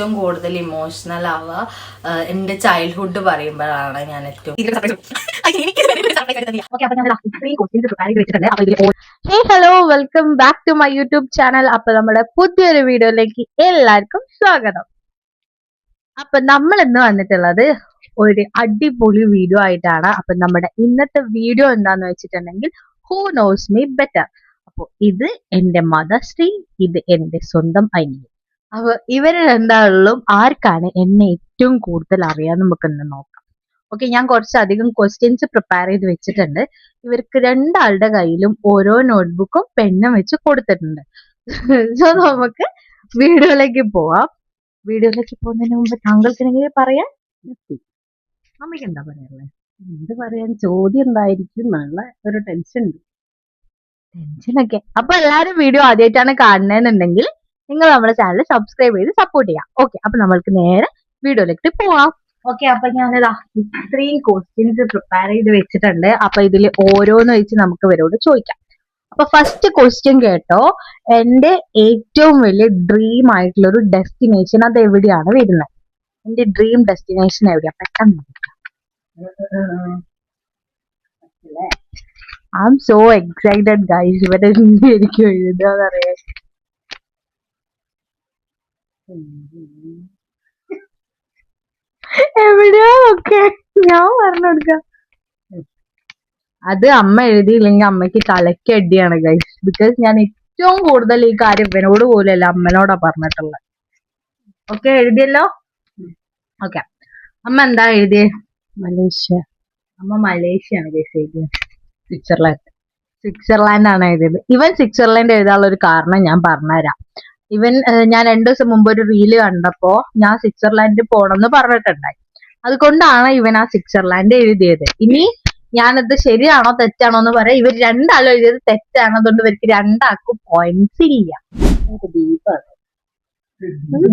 ഏറ്റവും കൂടുതൽ ഇമോഷണൽ ആവുക എന്റെ ചൈൽഡ്ഹുഡ് പറയുമ്പോഴാണ്. ഞാൻ ഏറ്റവും hey hello, welcome back to my YouTube channel. അപ്പൊ നമ്മുടെ പുതിയൊരു വീഡിയോയിലേക്ക് എല്ലാവർക്കും സ്വാഗതം. അപ്പൊ നമ്മൾ ഇന്ന് വന്നിട്ടുള്ളത് ഒരു അടിപൊളി വീഡിയോ ആയിട്ടാണ്. അപ്പൊ നമ്മുടെ ഇന്നത്തെ വീഡിയോ എന്താന്ന് വെച്ചിട്ടുണ്ടെങ്കിൽ ഹൂ നോസ് മീ ബെറ്റർ. അപ്പൊ ഇത് എന്റെ മദർശ്രീ, ഇത് എന്റെ സ്വന്തം അനിയൻ. അപ്പൊ ഇവര് രണ്ടാളിലും ആർക്കാണ് എന്നെ ഏറ്റവും കൂടുതൽ അറിയാൻ നമുക്കൊന്ന് നോക്കാം. ഓക്കെ, ഞാൻ കുറച്ചധികം ക്വസ്റ്റ്യൻസ് പ്രിപ്പയർ ചെയ്ത് വെച്ചിട്ടുണ്ട്. ഇവർക്ക് രണ്ടാളുടെ കയ്യിലും ഓരോ നോട്ട്ബുക്കും പെന്നും വെച്ച് കൊടുത്തിട്ടുണ്ട്. സോ നമുക്ക് വീഡിയോയിലേക്ക് പോവാം. വീഡിയോയിലേക്ക് പോകുന്നതിന് മുമ്പ് താങ്കൾക്ക് എന്തെങ്കിലും പറയാൻ? അമ്മയ്ക്ക് എന്താ പറയാനുള്ളത്? എന്ത് പറയാൻ, ചോദ്യം ഉണ്ടായിരിക്കും എന്നുള്ള ഒരു ടെൻഷൻ ഉണ്ട്. ടെൻഷനൊക്കെ. അപ്പൊ എല്ലാരും വീഡിയോ ആദ്യമായിട്ടാണ് കാണുന്നതെന്നുണ്ടെങ്കിൽ നിങ്ങൾ നമ്മുടെ ചാനൽ സബ്സ്ക്രൈബ് ചെയ്ത് സപ്പോർട്ട് ചെയ്യാം. ഓക്കെ, അപ്പൊ നമ്മൾക്ക് നേരെ വീഡിയോയിലേക്ക് പോവാം. ഓക്കെ, അപ്പൊ ഞാനിതാ ഇത്രയും ക്വസ്റ്റ്യൻസ് പ്രിപ്പയർ ചെയ്ത് വെച്ചിട്ടുണ്ട്. അപ്പൊ ഇതിൽ ഓരോന്ന് വെച്ച് നമുക്ക് ഇവരോട് ചോദിക്കാം. അപ്പൊ ഫസ്റ്റ് ക്വസ്റ്റ്യൻ കേട്ടോ. എന്റെ ഏറ്റവും വലിയ ഡ്രീം ആയിട്ടുള്ള ഒരു ഡെസ്റ്റിനേഷൻ അത് എവിടെയാണ് വരുന്നത്? എന്റെ ഡ്രീം ഡെസ്റ്റിനേഷൻ എവിടെയാ? പെട്ടെന്ന് I M so excited guys. ഇവരെ എനിക്ക് എഴുതാന്നറിയാം. എവിടെയാ? ഓക്കെ, ഞാൻ പറഞ്ഞു കൊടുക്കാം. അത് അമ്മ എഴുതിയില്ലെങ്കിൽ അമ്മയ്ക്ക് തലക്കടിയാണ് ഗൈസ്. ബിക്കോസ് ഞാൻ ഏറ്റവും കൂടുതൽ ഈ കാര്യം ഇവനോട് പോലെയല്ല അമ്മനോടാ പറഞ്ഞിട്ടുള്ളത്. ഓക്കെ, എഴുതിയല്ലോ. ഓക്കെ, അമ്മ എന്താ എഴുതിയേ? മലേഷ്യ. അമ്മ മലേഷ്യ ആണ് ഗൈസ് എഴുതിയത്. സ്വിറ്റ്സർലാൻഡ് ആണ് എഴുതിയത്. ഇവൻ സ്വിറ്റ്സർലാൻഡ് എഴുതാനുള്ള ഒരു കാരണം ഞാൻ പറഞ്ഞുതരാം. ഇവൻ ഞാൻ 2 ദിവസം മുമ്പ് ഒരു റീല് കണ്ടപ്പോ ഞാൻ സ്വിറ്റ്സർലാൻഡിൽ പോണെന്ന് പറഞ്ഞിട്ടുണ്ടായി. അതുകൊണ്ടാണ് ഇവൻ ആ സ്വിറ്റ്സർലാൻഡ് എഴുതിയത്. ഇനി ഞാനത് ശരിയാണോ തെറ്റാണോ എന്ന് പറയാം. ഇവർ രണ്ടാളും എഴുതിയത് തെറ്റാണ്. അതുകൊണ്ട് ഇവർക്ക് രണ്ടാൾക്കും പോയിന്റ്സ് ഇല്ല.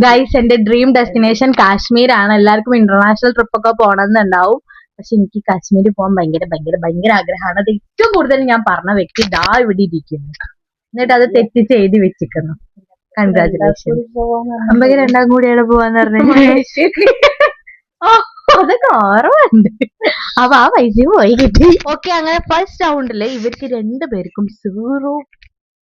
ഗൈസ്, എന്റെ ഡ്രീം ഡെസ്റ്റിനേഷൻ കാശ്മീർ ആണ്. എല്ലാവർക്കും ഇന്റർനാഷണൽ ട്രിപ്പ് ഒക്കെ പോകണമെന്നുണ്ടാവും. പക്ഷെ എനിക്ക് കാശ്മീരിൽ പോകാൻ ഭയങ്കര ഭയങ്കര ഭയങ്കര ആഗ്രഹമാണ്. അത് ഏറ്റവും കൂടുതൽ ഞാൻ പറഞ്ഞ വ്യക്തി ദാ ഇവിടെ ഇരിക്കുന്നു. എന്നിട്ട് അത് തെറ്റിച്ച് എഴുതി വെച്ചിരിക്കുന്നു. കൺഗ്രാറ്റുലേഷൻ. അമ്പത് രണ്ടാം കൂടിയാണ് പോവാന്ന് പറഞ്ഞത്. ഓ, അതൊക്കെ ഓർമ്മയുണ്ട്. അപ്പൊ ആ പൈസയും പോയി കിട്ടി. ഓക്കെ, അങ്ങനെ ഫസ്റ്റ് റൗണ്ടില് ഇവർക്ക് രണ്ടുപേർക്കും 0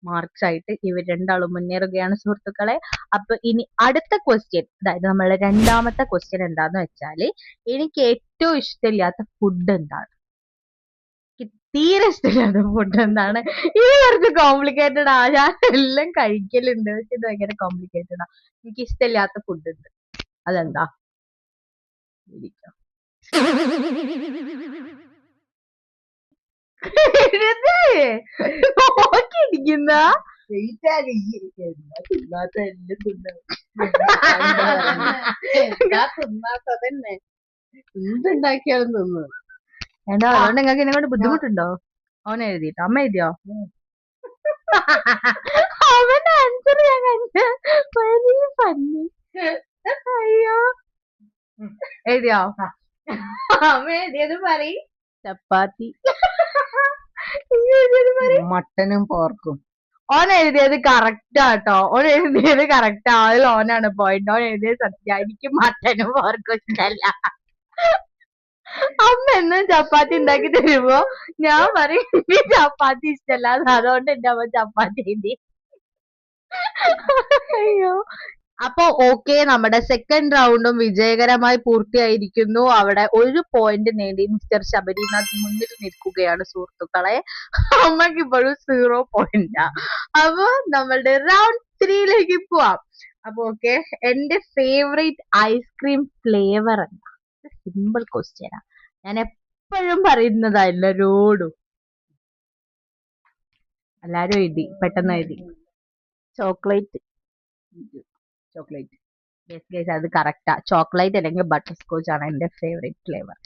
മാർക്സ് ആയിട്ട് ഇവർ രണ്ടാളും മുന്നേറുകയാണ് സുഹൃത്തുക്കളെ. അപ്പൊ ഇനി അടുത്ത ക്വസ്റ്റ്യൻ, അതായത് നമ്മളുടെ രണ്ടാമത്തെ ക്വസ്റ്റ്യൻ എന്താന്ന് വെച്ചാല് എനിക്ക് ഏറ്റവും ഇഷ്ടമില്ലാത്ത ഫുഡ് എന്താണ്? എനിക്ക് തീരെ ഇഷ്ടമില്ലാത്ത ഫുഡ് എന്താണ്? ഇത് കുറച്ച് കോംപ്ലിക്കേറ്റഡ് ആ. ഞാൻ എല്ലാം കഴിക്കലുണ്ട്, പക്ഷെ ഇത് ഭയങ്കര കോംപ്ലിക്കേറ്റഡ് ആ. എനിക്ക് ഇഷ്ടമില്ലാത്ത ഫുഡ് ഉണ്ട്. അതെന്താ? നോക്കിയിരിക്കുന്ന തിന്നാത്തതന്നെ എന്തുണ്ടാക്കിയാലും തിന്നു. ഏണ്ടാ, അതുകൊണ്ട് നിങ്ങൾക്ക് എന്നെ കൊണ്ട് ബുദ്ധിമുട്ടുണ്ടോ? അവൻ എഴുതിട്ടോ? അമ്മ എഴുതിയോ? അവന്റെ ആൻസർ ഞാൻ കണ്ട. വലിയ പന്നി. അയ്യോ, എഴുതിയോ? അമ്മ എഴുതിയത് പറയും. ചപ്പാത്തി, മട്ടനും പോർക്കും. ഓൻ എഴുതിയത് കറക്റ്റ് ആട്ടോ. ഓൻ എഴുതിയത് കറക്റ്റ്. അതിൽ ഓനാണ് പോയിന്റ്. ഓൻ എഴുതിയത് സത്യം. എനിക്ക് മട്ടനും പോർക്കും ഇഷ്ടല്ല. അമ്മ എന്നും ചപ്പാത്തി ഉണ്ടാക്കി തരുമ്പോ ഞാൻ പറയും എനിക്ക് ചപ്പാത്തി ഇഷ്ടല്ല, അതുകൊണ്ട് എന്റെ അമ്മ ചപ്പാത്തി എഴുതി. അയ്യോ. അപ്പൊ ഓക്കെ, നമ്മുടെ സെക്കൻഡ് റൗണ്ടും വിജയകരമായി പൂർത്തിയായിരിക്കുന്നു. അവിടെ 1 പോയിന്റ് നേടി മിസ്റ്റർ ശബരിനാഥ് മുന്നിൽ നിൽക്കുകയാണ് സുഹൃത്തുക്കളെ. അമ്മക്ക് ഇപ്പോഴും 0 പോയിന്റാ. അപ്പൊ നമ്മളുടെ റൗണ്ട് 3ലേക്ക് പോവാം. അപ്പൊ ഓക്കെ, എന്റെ ഫേവറേറ്റ് ഐസ്ക്രീം ഫ്ലേവർ എന്താ? സിമ്പിൾ ക്വസ്റ്റ്യനാ. ഞാൻ എപ്പോഴും പറയുന്നതാ എല്ലാരോടും. എല്ലാരും എഴുതി, പെട്ടെന്ന് എഴുതി. ചോക്ലേറ്റ്. അത് കറക്റ്റാ. ചോക്ലേറ്റ് അല്ലെങ്കിൽ ബട്ടർ സ്കോച്ച് ആണ് എന്റെ ഫേവറേറ്റ് ഫ്ലേവർ.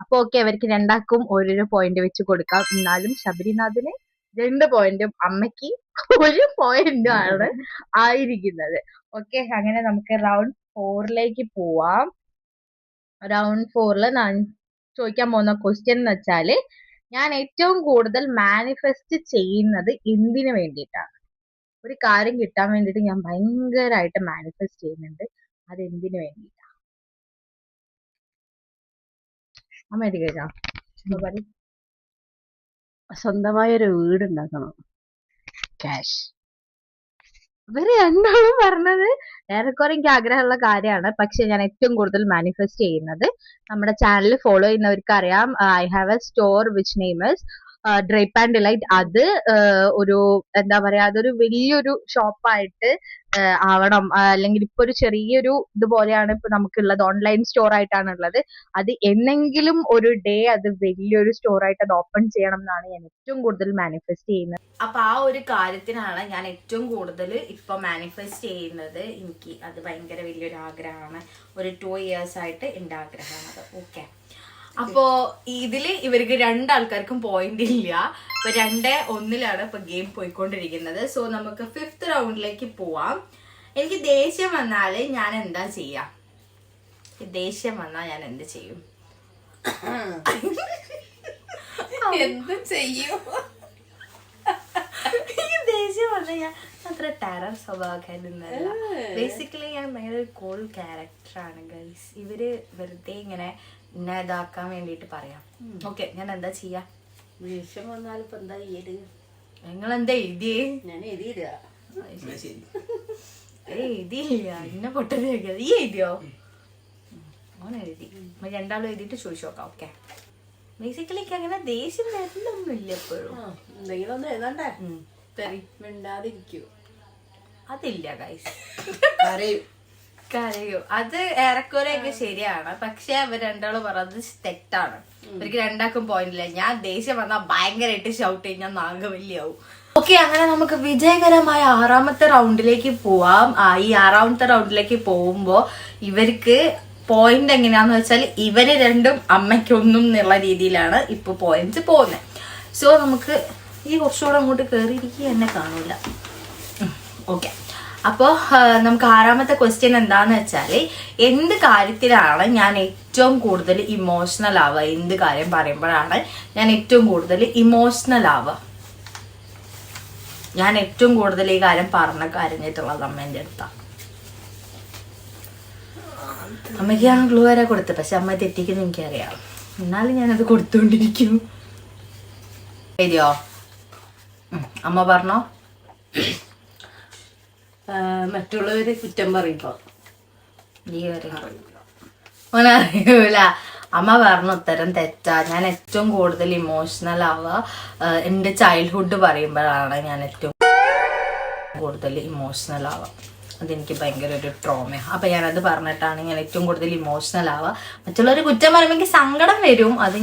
അപ്പൊ ഓക്കെ, അവർക്ക് രണ്ടാക്കും ഓരോരോ പോയിന്റ് വെച്ച് കൊടുക്കാം. എന്നാലും ശബരിനാഥിന് 2 പോയിന്റും അമ്മയ്ക്ക് 1 പോയിന്റും ആണ് ആയിരിക്കുന്നത്. ഓക്കെ, അങ്ങനെ നമുക്ക് റൗണ്ട് 4ലേക്ക് പോവാം. റൗണ്ട് 4ല് ഞാൻ ചോദിക്കാൻ പോകുന്ന ക്വസ്റ്റ്യൻ എന്ന് വെച്ചാല് ഞാൻ ഏറ്റവും കൂടുതൽ മാനിഫെസ്റ്റ് ചെയ്യുന്നത് എന്തിനു വേണ്ടിയിട്ടാണ്? ഒരു കാര്യം കിട്ടാൻ വേണ്ടിയിട്ട് ഞാൻ ഭയങ്കരമായിട്ട് മാനിഫെസ്റ്റ് ചെയ്യുന്നുണ്ട്. അതെന്തിനു വേണ്ടിയിട്ടാ? അമ്മ എത്തി കഴിഞ്ഞാ പറ. സ്വന്തമായൊരു വീടുണ്ടാക്കണം. ക്യാഷ്. ഇവര് രണ്ടാളും പറഞ്ഞത് ഏറെക്കുറെ എനിക്ക് ആഗ്രഹമുള്ള കാര്യമാണ്. പക്ഷെ ഞാൻ ഏറ്റവും കൂടുതൽ മാനിഫെസ്റ്റ് ചെയ്യുന്നത്, നമ്മുടെ ചാനൽ ഫോളോ ചെയ്യുന്നവർക്ക് അറിയാം, I have A store which name is drape and delight. അത് ഒരു എന്താ പറയാ, അതൊരു വലിയൊരു ഷോപ്പായിട്ട് ആവണം. അല്ലെങ്കിൽ ഇപ്പൊ ഒരു ചെറിയൊരു ഇതുപോലെയാണ് ഇപ്പൊ നമുക്കുള്ളത്, ഓൺലൈൻ സ്റ്റോർ ആയിട്ടാണ് ഉള്ളത്. അത് എന്നെങ്കിലും ഒരു ഡേ അത് വലിയൊരു സ്റ്റോർ ആയിട്ട് അത് ഓപ്പൺ ചെയ്യണം എന്നാണ് ഞാൻ ഏറ്റവും കൂടുതൽ മാനിഫെസ്റ്റ് ചെയ്യുന്നത്. അപ്പൊ ആ ഒരു കാര്യത്തിനാണ് ഞാൻ ഏറ്റവും കൂടുതൽ ഇപ്പൊ മാനിഫെസ്റ്റ് ചെയ്യുന്നത്. എനിക്ക് അത് ഭയങ്കര വലിയൊരു ആഗ്രഹമാണ്. ഒരു 2 years ആയിട്ട് എന്റെ ആഗ്രഹമാണ് അത്. ഓക്കെ, അപ്പോ ഇതില് ഇവർക്ക് രണ്ടാൾക്കാർക്കും പോയിന്റ് ഇല്ല. ഇപ്പൊ 2-1 ഇപ്പൊ ഗെയിം പോയിക്കൊണ്ടിരിക്കുന്നത്. സോ നമുക്ക് 5th റൗണ്ടിലേക്ക് പോവാം. എനിക്ക് ദേഷ്യം വന്നാല് ഞാൻ എന്താ ചെയ്യാ? ദേഷ്യം വന്നാൽ ഞാൻ എന്ത് ചെയ്യും? എന്ത് ചെയ്യും? ദേഷ്യം വന്നാൽ ഞാൻ അത്ര ടെറർ സ്വഭാവക്കാരൊന്നല്ല. ബേസിക്കലി ഞാൻ ഭയങ്കര കൂൾ ക്യാരക്ടറാണ് ഗൈസ്. ഇവര് വെറുതെ ഇങ്ങനെ എന്നെ ഇതാക്കാൻ വേണ്ടിട്ട് പറയാം. ഓക്കെ, ഞാൻ എന്താ ചെയ്യാ? ദേഷ്യം വന്നാലും ഇപ്പൊ എന്താ ചെയ്യല്? നിങ്ങൾ എന്താ എഴുതിയേ? ഞാൻ എഴുതിയില്ല. എഴുതിയില്ല, എന്നെ പൊട്ടത് ഈ എഴുതിയോ? ഓൻ എഴുതി. രണ്ടാളും എഴുതിയിട്ട് ചോദിച്ചു നോക്കാം. ഓക്കെ, ബേസിക്കലി എനിക്ക് അങ്ങനെ ദേഷ്യം വരലൊന്നുമില്ല എപ്പോഴും. എന്തെങ്കിലും ഒന്ന് എഴുതണ്ടേ? മിണ്ടാതിരിക്കൂ. അതില്ല ഗൈസ്. കരയും. കരയോ? അത് ഏറെക്കുറെയൊക്കെ ശരിയാണ്. പക്ഷെ അവർ രണ്ടാളും പറഞ്ഞത് തെറ്റാണ്. ഇവർക്ക് രണ്ടാക്കും പോയിന്റ് ഇല്ല. ഞാൻ ദേഷ്യം വന്നാൽ ഭയങ്കരമായിട്ട് ഷൗട്ട് ചെയ്യും, ഞാൻ നാഗവല്ലിയാവും. ഓക്കെ, അങ്ങനെ നമുക്ക് വിജയകരമായ 6ാമത്തെ റൗണ്ടിലേക്ക് പോവാം. ഈ 6ാമത്തെ റൗണ്ടിലേക്ക് പോകുമ്പോ ഇവർക്ക് പോയിന്റ് എങ്ങനെയാന്ന് വെച്ചാൽ ഇവര് രണ്ടും അമ്മയ്ക്കൊന്നും എന്നുള്ള രീതിയിലാണ് ഇപ്പൊ പോയിന്റ്സ് പോകുന്നത്. സോ നമുക്ക് ഈ കുറച്ചുകൂടെ അങ്ങോട്ട് കയറിയിരിക്കുക എന്നെ കാണൂല. ഓക്കെ, അപ്പോൾ നമുക്ക് 6ാമത്തെ ക്വസ്റ്റ്യൻ എന്താന്ന് വെച്ചാൽ, എന്ത് കാര്യത്തിലാണ് ഞാൻ ഏറ്റവും കൂടുതൽ ഇമോഷണൽ ആവുക? എന്ത് കാര്യം പറയുമ്പോഴാണ് ഞാൻ ഏറ്റവും കൂടുതൽ ഇമോഷണൽ ആവുക? ഞാൻ ഏറ്റവും കൂടുതൽ ഈ കാര്യം കരഞ്ഞിട്ടുള്ളത് അമ്മേന്റെ അടുത്താണ്. അമ്മയ്ക്ക് ഞാൻ ക്ലൂ വരെ കൊടുത്തു, പക്ഷെ അമ്മ തെറ്റിക്കുന്നു എനിക്കറിയാം. എന്നാലും ഞാനത് കൊടുത്തുകൊണ്ടിരിക്കും. ശരിയോ? അമ്മ പറഞ്ഞോ. മറ്റുള്ളവര് കുറ്റം പറയുമ്പോ അറിയൂല. അമ്മ പറഞ്ഞ ഉത്തരം തെറ്റാ. ഞാൻ ഏറ്റവും കൂടുതൽ ഇമോഷണൽ ആവുക എന്റെ ചൈൽഡ്ഹുഡ് പറയുമ്പോഴാണ് ഞാൻ ഏറ്റവും കൂടുതൽ ഇമോഷണൽ ആവുക. അതെനിക്ക് ഭയങ്കര ഒരു ട്രോമയാണ്. അപ്പൊ ഞാനത് പറഞ്ഞിട്ടാണ് ഞാൻ ഏറ്റവും കൂടുതൽ ഇമോഷണൽ ആവുക. മറ്റുള്ളവർ കുറ്റം പറയുമ്പോൾ എനിക്ക് സങ്കടം വരും. അത്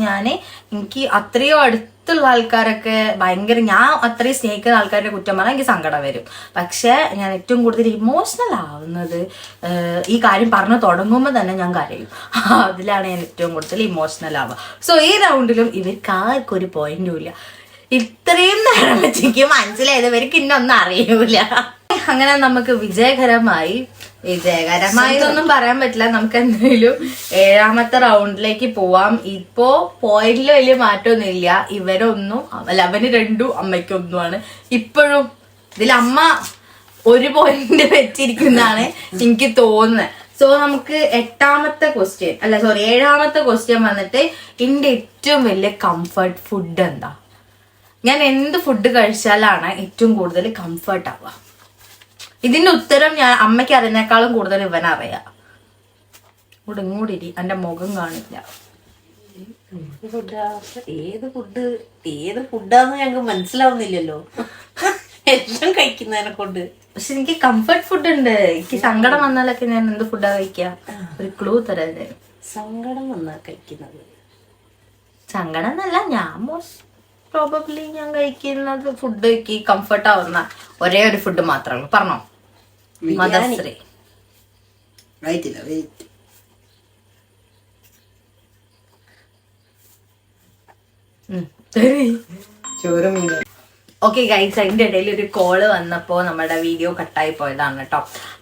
എനിക്ക് അത്രയോ അടുത്തുള്ള ആൾക്കാരൊക്കെ ഭയങ്കര, ഞാൻ അത്രയും സ്നേഹിക്കുന്ന ആൾക്കാരുടെ കുറ്റം പറഞ്ഞാൽ എനിക്ക് സങ്കടം വരും. പക്ഷെ ഞാൻ ഏറ്റവും കൂടുതൽ ഇമോഷണൽ ആവുന്നത് ഈ കാര്യം പറഞ്ഞു തുടങ്ങുമ്പോൾ തന്നെ ഞാൻ കരയും. അതിലാണ് ഞാൻ ഏറ്റവും കൂടുതൽ ഇമോഷണൽ ആവുക. സോ ഈ റൗണ്ടിലും ഇവർക്ക് ആർക്കൊരു പോയിന്റും ഇല്ല. ഇത്രയും നേരം വെച്ചെനിക്ക് മനസ്സിലായത് ഇവർക്ക് ഇന്നൊന്നും അറിയൂല. അങ്ങനെ നമുക്ക് വിജയകരമായിട്ടൊന്നും പറയാൻ പറ്റില്ല. നമുക്ക് എന്തെങ്കിലും 7ാമത്തെ റൗണ്ടിലേക്ക് പോവാം. ഇപ്പോ പോയിന്റിൽ വലിയ മാറ്റമൊന്നും ഇല്ല. ഇവരൊന്നും അല്ല, അവന് 2, അമ്മയ്ക്കൊന്നുമാണ് ഇപ്പോഴും. ഇതിൽ അമ്മ 1 പോയിന്റ് വെച്ചിരിക്കുന്നതാണ് എനിക്ക് തോന്നുന്നത്. സോ നമുക്ക് 7ാമത്തെ ക്വസ്റ്റ്യൻ വന്നിട്ട്, എന്റെ ഏറ്റവും വലിയ കംഫർട്ട് ഫുഡ് എന്താ? ഞാൻ എന്ത് ഫുഡ് കഴിച്ചാലാണ് ഏറ്റവും കൂടുതൽ കംഫർട്ട് ആവുക? ഇതിന്റെ ഉത്തരം ഞാൻ അമ്മയ്ക്ക് അറിയുന്നേക്കാളും കൂടുതൽ ഇവനറിയാം. ഇങ്ങോട്ടിരി, എന്റെ മുഖം കാണില്ല. ഏത് ഫുഡാന്ന് ഞങ്ങൾക്ക് മനസ്സിലാവുന്നില്ലല്ലോ. എല്ലാം കഴിക്കുന്നതിനെ കൊണ്ട്. പക്ഷെ എനിക്ക് കംഫർട്ട് ഫുഡ് ഉണ്ട്. എനിക്ക് സങ്കടം വന്നാലൊക്കെ ഞാൻ എന്ത് ഫുഡാ കഴിക്കുക? ഒരു ക്ലൂ തരാതെ. സങ്കടം വന്നാൽ കഴിക്കുന്നത്? സങ്കടം എന്നല്ല, പ്രോബബ്ലി ഞാൻ കഴിക്കുന്നത് ഫുഡ് കംഫർട്ട് ആവുന്ന ഒരേ ഒരു ഫുഡ് മാത്രമേ ഉള്ളൂ. പറഞ്ഞോ? മദർശ്രീ. ഓക്കെ ഗൈസ്, അതിന്റെ ഇടയിൽ ഒരു കോള് വന്നപ്പോ നമ്മുടെ വീഡിയോ കട്ടായി പോയതാണ് കേട്ടോ.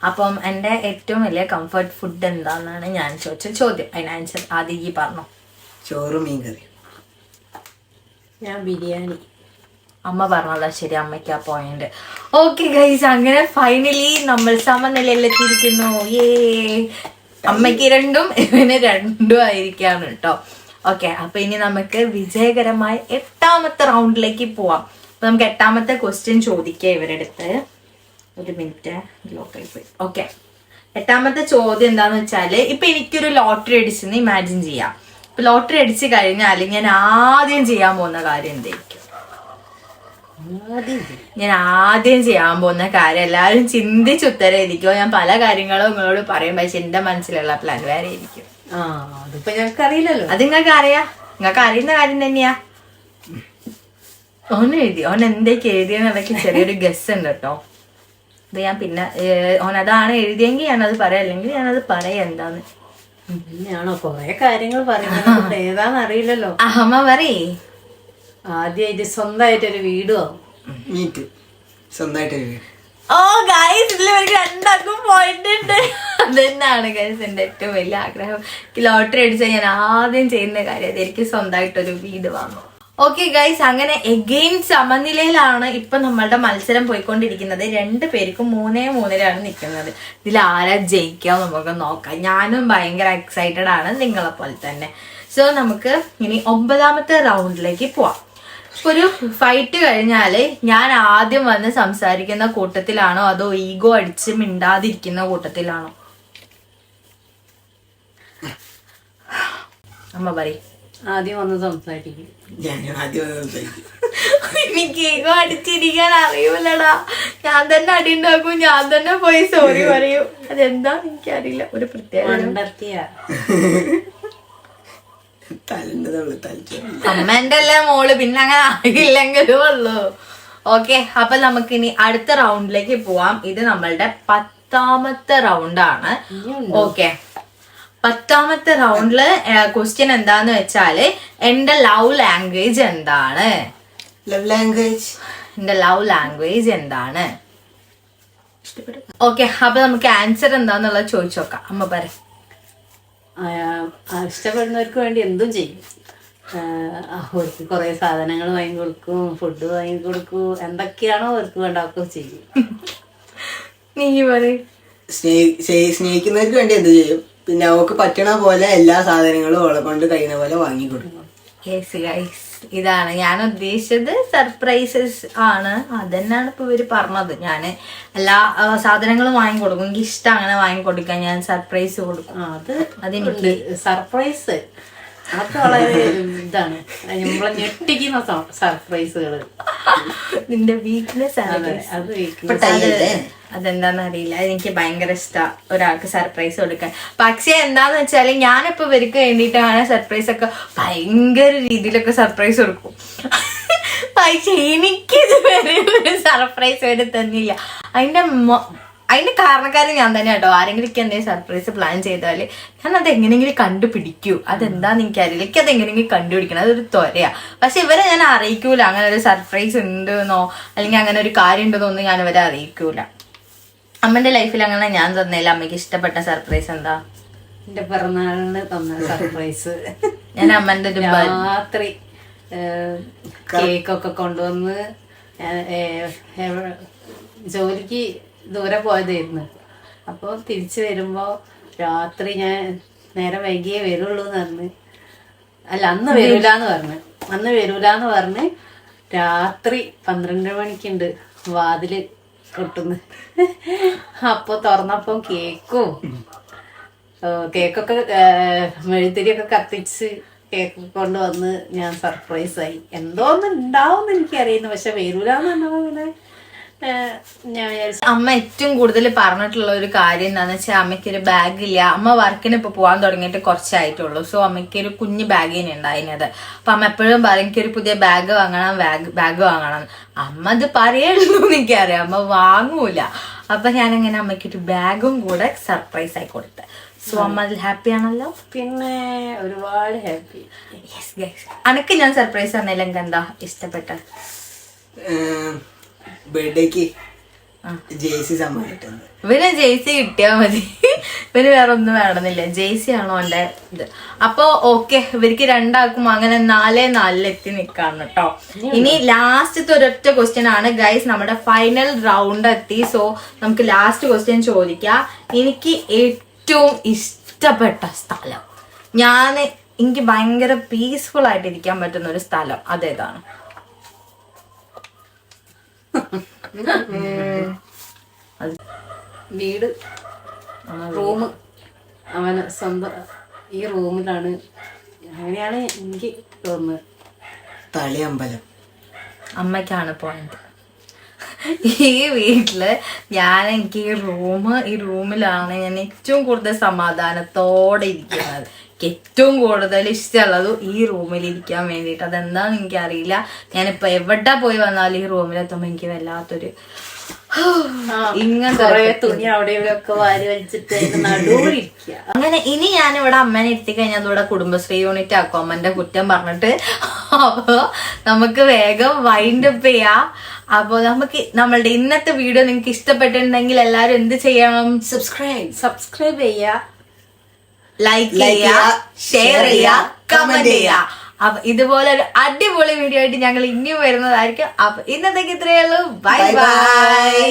അപ്പം എന്റെ ഏറ്റവും വലിയ കംഫർട്ട് ഫുഡ് എന്താണെന്നാണ് ഞാൻ ചോദിച്ച ചോദ്യം. അതിന് ആൻസർ ആദ്യം ഈ പറഞ്ഞോ. ചോറും മീൻ കറി. ഞാൻ ബിരിയാണി. അമ്മ പറഞ്ഞതാ ശരി, അമ്മയ്ക്ക് ആ പോയിന്റ്. ഓക്കെ ഗൈസ്, അങ്ങനെ ഫൈനലി നമ്മൾ സമനിലയിലെത്തിയിരിക്കുന്നു. അമ്മയ്ക്ക് 2 ഇവന് 2 ആയിരിക്കാണ് കേട്ടോ. ഓക്കെ, അപ്പൊ ഇനി നമുക്ക് വിജയകരമായി 8ാമത്തെ റൗണ്ടിലേക്ക് പോവാം. അപ്പൊ നമുക്ക് 8ാമത്തെ ക്വസ്റ്റ്യൻ ചോദിക്കാം ഇവരുടെ അടുത്ത്. ഒരു മിനിറ്റ്, ലോക്കായി പോയി. ഓക്കെ, 8ാമത്തെ ചോദ്യം എന്താന്ന് വെച്ചാല്, ഇപ്പൊ എനിക്കൊരു ലോട്ടറി അടിച്ചെന്ന് ഇമാജിൻ ചെയ്യാം. ഇപ്പൊ ലോട്ടറി അടിച്ചു കഴിഞ്ഞാൽ ഞാൻ ആദ്യം ചെയ്യാൻ പോകുന്ന കാര്യം എന്തായിരിക്കും? ഞാൻ ആദ്യം ചെയ്യാൻ പോകുന്ന കാര്യം എല്ലാവരും ചിന്തിച്ച് ഉത്തരമായിരിക്കുമോ? ഞാൻ പല കാര്യങ്ങളും നിങ്ങളോട് പറയും, പക്ഷെ എന്റെ മനസ്സിലുള്ള പ്ലാൻ വേറെ ആയിരിക്കും. അതിപ്പോ ഞങ്ങൾക്ക് അറിയില്ലല്ലോ. അത് നിങ്ങൾക്ക് അറിയാം, നിങ്ങൾക്ക് അറിയുന്ന കാര്യം തന്നെയാ. ഓൻ എന്തൊക്കെ എഴുതിയെന്നുള്ളതൊക്കെ ചെറിയൊരു ഗസ് ഉണ്ട് കേട്ടോ. ഇത് ഞാൻ പിന്നെ ഓനതാണ് എഴുതിയെങ്കിൽ ഞാനത് പറയാം, അല്ലെങ്കിൽ ഞാനത് പറയാം എന്താന്ന്. പിന്നെയാണോ കൊറേ കാര്യങ്ങൾ പറയുന്നത്, ഏതാന്ന് അറിയില്ലല്ലോ. അമ്മ പറയേ. ആദ്യമായിട്ട് സ്വന്തമായിട്ടൊരു വീടോ? സ്വന്തമായിട്ടൊരു വീട്. ഓ ഗൈസ്, ഇതിൽ ഇവർക്ക് 2 പോയിന്റ് ഉണ്ട്. അതെന്നാണ് ഗൈസ് എന്റെ ഏറ്റവും വലിയ ആഗ്രഹം. ലോട്ടറി അടിച്ചാൽ ഞാൻ ആദ്യം ചെയ്യുന്ന കാര്യം അതെനിക്ക് സ്വന്തമായിട്ടൊരു വീട് വാങ്ങും. ഓക്കെ ഗൈസ്, അങ്ങനെ എഗെയിൻ സമനിലയിലാണ് ഇപ്പൊ നമ്മളുടെ മത്സരം പോയിക്കൊണ്ടിരിക്കുന്നത്. 2 പേർക്കും 3-3 നിൽക്കുന്നത്. ഇതിൽ ആരാ ജയിക്കാം നമുക്ക് നോക്കാം. ഞാനും ഭയങ്കര എക്സൈറ്റഡ് ആണ്, നിങ്ങളെ പോലെ തന്നെ. സോ നമുക്ക് ഇനി 9ാമത്തെ റൗണ്ടിലേക്ക് പോവാം. ഒരു ഫൈറ്റ് കഴിഞ്ഞാല് ഞാൻ ആദ്യം വന്ന് സംസാരിക്കുന്ന കൂട്ടത്തിലാണോ അതോ ഈഗോ അടിച്ച് മിണ്ടാതിരിക്കുന്ന കൂട്ടത്തിലാണോ? അമ്മ പറയും. ആദ്യം വന്ന് സംസാരിക്കും. എനിക്ക് ഈഗോ അടിച്ചിരിക്കാൻ അറിയൂലടാ. ഞാൻ തന്നെ അടി ഉണ്ടാക്കും, ഞാൻ തന്നെ പോയി സോറി പറയും. അതെന്താ എനിക്കറിയില്ല, ഒരു പ്രത്യേക അമ്മേന്റെ അല്ലേ മോള്, പിന്നെ അങ്ങനെ ആകില്ലെങ്കിലും ഉള്ളൂ. ഓക്കെ, അപ്പൊ നമുക്കിനി അടുത്ത റൗണ്ടിലേക്ക് പോവാം. ഇത് നമ്മളുടെ 10ാമത്തെ റൗണ്ടാണ്. ഓക്കെ, 10ാമത്തെ റൗണ്ടില് ക്വസ്റ്റ്യൻ എന്താന്ന് വെച്ചാല്, എന്റെ ലവ് ലാംഗ്വേജ് എന്താണ്? എന്റെ ലവ് ലാംഗ്വേജ് എന്താണ്? ഓക്കെ, അപ്പൊ നമുക്ക് ആൻസർ എന്താന്നുള്ളത് ചോദിച്ചു നോക്കാം. അമ്മ പറ. ഇഷ്ടപ്പെടുന്നവർക്ക് വേണ്ടി എന്തും ചെയ്യും. അവർക്ക് കുറെ സാധനങ്ങൾ വാങ്ങിക്കൊടുക്കും, ഫുഡ് വാങ്ങിക്കൊടുക്കും, എന്തൊക്കെയാണോ അവർക്ക് വേണ്ട ഒക്കെ ചെയ്യും. നീ പറയും. സ്നേഹിക്കുന്നവർക്ക് വേണ്ടി എന്ത് ചെയ്യും, പിന്നെ അവർക്ക് പറ്റണ പോലെ എല്ലാ സാധനങ്ങളും അവളെ കൊണ്ട് കഴിയുന്ന പോലെ വാങ്ങിക്കൊടുക്കും. ഇതാണ് ഞാൻ ഉദ്ദേശിച്ചത്. സർപ്രൈസസ് ആണ്, അതന്നെയാണ് ഇപ്പൊ ഇവര് പറഞ്ഞത്. ഞാൻ എല്ലാ സാധനങ്ങളും വാങ്ങിക്കൊടുക്കും, എനിക്ക് ഇഷ്ടം അങ്ങനെ വാങ്ങിക്കൊടുക്കാൻ. ഞാൻ സർപ്രൈസ് കൊടുക്കും. അതെനിക്ക് സർപ്രൈസ് അതൊക്കെ വളരെ ഇതാണ്, നമ്മളെ ഞെട്ടിക്കുന്ന സർപ്രൈസുകള്. നിന്റെ വീക്ക്നെസ് ആണ് അത് അതെന്താന്ന് അറിയില്ല. എനിക്ക് ഭയങ്കര ഇഷ്ടമാണ് ഒരാൾക്ക് സർപ്രൈസ് കൊടുക്കാൻ. പക്ഷെ എന്താന്ന് വെച്ചാല് ഞാനിപ്പോ ഇവർക്ക് വേണ്ടിയിട്ടാണ് സർപ്രൈസ് ഒക്കെ ഭയങ്കര രീതിയിലൊക്കെ സർപ്രൈസ് കൊടുക്കും. പക്ഷെ എനിക്കിത് വരെ ഒരു സർപ്രൈസ് വരെ തന്നില്ല. അതിന്റെ കാരണക്കാരൻ ഞാൻ തന്നെ കേട്ടോ. ആരെങ്കിലും എന്തെങ്കിലും സർപ്രൈസ് പ്ലാൻ ചെയ്താല് ഞാൻ അത് എങ്ങനെയെങ്കിലും കണ്ടുപിടിക്കൂ. അതെന്താന്ന് എനിക്കറിയില്ല, എനിക്ക് അത് എങ്ങനെയെങ്കിലും കണ്ടുപിടിക്കണം. അതൊരു ത്വരയാ. പക്ഷെ ഇവരെ ഞാൻ അറിയിക്കൂല അങ്ങനെ ഒരു സർപ്രൈസ് ഉണ്ടെന്നോ അല്ലെങ്കിൽ അങ്ങനെ ഒരു കാര്യം ഉണ്ടെന്നോ ഒന്നും ഞാൻ ഇവരെ അറിയിക്കൂല. അമ്മന്റെ ലൈഫിൽ അങ്ങനെ ഞാൻ തന്നില്ല. അമ്മയ്ക്ക് ഇഷ്ടപ്പെട്ട സർപ്രൈസ് എന്താ? എന്റെ പിറന്നാളിന് തന്ന സർപ്രൈസ്. ഞാൻ അമ്മന്റെ ഒരു രാത്രി കേക്കൊക്കെ കൊണ്ടുവന്ന് ജോലിക്ക് ദൂരെ പോയതായിരുന്നു. അപ്പോൾ തിരിച്ചു വരുമ്പോൾ രാത്രി ഞാൻ നേരെ വൈകിയേ വരുള്ളൂ എന്ന് പറഞ്ഞ്, അല്ല അന്ന് വരൂലെന്ന് പറഞ്ഞ് രാത്രി 12 മണിക്കുണ്ട് വാതില് കൊട്ടുന്നു. അപ്പോൾ തുറന്നപ്പം കേക്കൊക്കെ മെഴുത്തിരിയൊക്കെ കത്തിച്ച് കേക്ക് കൊണ്ടുവന്ന് ഞാൻ സർപ്രൈസായി. എന്തോന്ന് ഉണ്ടാവും എനിക്കറിയുന്നു, പക്ഷെ വരൂലെന്ന് പറഞ്ഞപ്പോൾ പിന്നെ ഞാൻ വിചാരിച്ചു. അമ്മ ഏറ്റവും കൂടുതൽ പറഞ്ഞിട്ടുള്ള ഒരു കാര്യം എന്താണെന്ന് വെച്ചാൽ അമ്മയ്ക്കൊരു ബാഗ് ഇല്ല. അമ്മ വർക്കിന് ഇപ്പൊ പോകാൻ തുടങ്ങിയിട്ട് കുറച്ചായിട്ടുള്ളൂ. സോ അമ്മയ്ക്ക് ഒരു കുഞ്ഞു ബാഗ് തന്നെ ഉണ്ടായിരുന്നത്. അപ്പൊ അമ്മ എപ്പോഴും പറയും എനിക്കൊരു പുതിയ ബാഗ് വാങ്ങണം, ബാഗ് വാങ്ങണം. അമ്മ അത് പറയുള്ളൂ എനിക്കറിയാം, അമ്മ വാങ്ങൂല. അപ്പൊ ഞാനിങ്ങനെ അമ്മയ്ക്കൊരു ബാഗും കൂടെ സർപ്രൈസ് ആയി കൊടുത്തത്. സോ അമ്മ അതിൽ ഹാപ്പി ആണല്ലോ. പിന്നെ ഒരുപാട് ഹാപ്പി. അനക്ക് ഞാൻ സർപ്രൈസ് തന്നില്ല, എനിക്ക് എന്താ ഇഷ്ടപ്പെട്ട? ബർത്ത്ഡേക്ക് ജേഴ്സി സമ്മാനിട്ടത്. ഇവന് ജേഴ്സി കിട്ടിയാ മതി, ഇവന് വേറെ ഒന്നും വേണമെന്നില്ല, ജേഴ്സി ആണോ എന്റെ ഇത്. അപ്പൊ ഓക്കെ, ഇവർക്ക് രണ്ടാൾക്കും അങ്ങനെ 4-4 എത്തി നിക്കാണ് കേട്ടോ. ഇനി ലാസ്റ്റത്തെ ഒരൊറ്റ ക്വസ്റ്റ്യൻ ആണ് ഗൈസ്, നമ്മുടെ ഫൈനൽ റൗണ്ട് എത്തി. സോ നമുക്ക് ലാസ്റ്റ് ക്വസ്റ്റ്യൻ ചോദിക്കാം. എനിക്ക് ഏറ്റവും ഇഷ്ടപ്പെട്ട സ്ഥലം, എനിക്ക് ഭയങ്കര പീസ്ഫുൾ ആയിട്ട് ഇരിക്കാൻ പറ്റുന്ന ഒരു സ്ഥലം അതേതാണ്? വീട്, റൂം, അവന് സ്വന്തം ഈ റൂമിലാണ്, അങ്ങനെയാണ് എനിക്ക് തോന്നുന്നത്. തളിയമ്പലം. അമ്മയ്ക്കാണ് പോയിന്റ്. ഈ വീട്ടില് എനിക്ക് ഈ റൂമിലാണ് ഞാൻ ഏറ്റവും കൂടുതൽ സമാധാനത്തോടെ ഇരിക്കുന്നത്. എനിക്ക് ഏറ്റവും കൂടുതൽ ഇഷ്ടമുള്ളതും ഈ റൂമിൽ ഇരിക്കാൻ വേണ്ടിയിട്ട്. അതെന്താന്ന് എനിക്കറിയില്ല. ഞാനിപ്പോ എവിടെ പോയി വന്നാലും ഈ റൂമിലെത്തുമ്പോ എനിക്ക് വല്ലാത്തൊരു ഇങ്ങനത്തെ തുണി അവിടെ ഇവിടെ ഒക്കെ വാരി വലിച്ചിട്ട് നടുവിലിരിക്കുക. അങ്ങനെ ഇനി ഞാനിവിടെ അമ്മേനെ എത്തിക്കഴിഞ്ഞാൽ അതിവിടെ കുടുംബശ്രീ യൂണിറ്റ് ആക്കും, അമ്മന്റെ കുറ്റം പറഞ്ഞിട്ട്. അപ്പൊ നമുക്ക് വേഗം വൈൻഡ് അപ്പ് ചെയ്യാം. അപ്പൊ നമുക്ക് നമ്മളുടെ ഇന്നത്തെ വീഡിയോ നിങ്ങൾക്ക് ഇഷ്ടപ്പെട്ടിട്ടുണ്ടെങ്കിൽ എല്ലാരും എന്ത് ചെയ്യണം? സബ്സ്ക്രൈബ് ചെയ്യുക, ലൈക്ക് ചെയ്യുക, ഷെയർ ചെയ്യുക, കമന്റ് ചെയ്യുക. അപ്പൊ ഇതുപോലെ ഒരു അടിപൊളി വീഡിയോ ആയിട്ട് ഞങ്ങൾ ഇനിയും വരുന്നതായിരിക്കും. അപ്പൊ ഇന്നത്തേക്ക് ഇത്രയേ ഉള്ളൂ. Bye bye.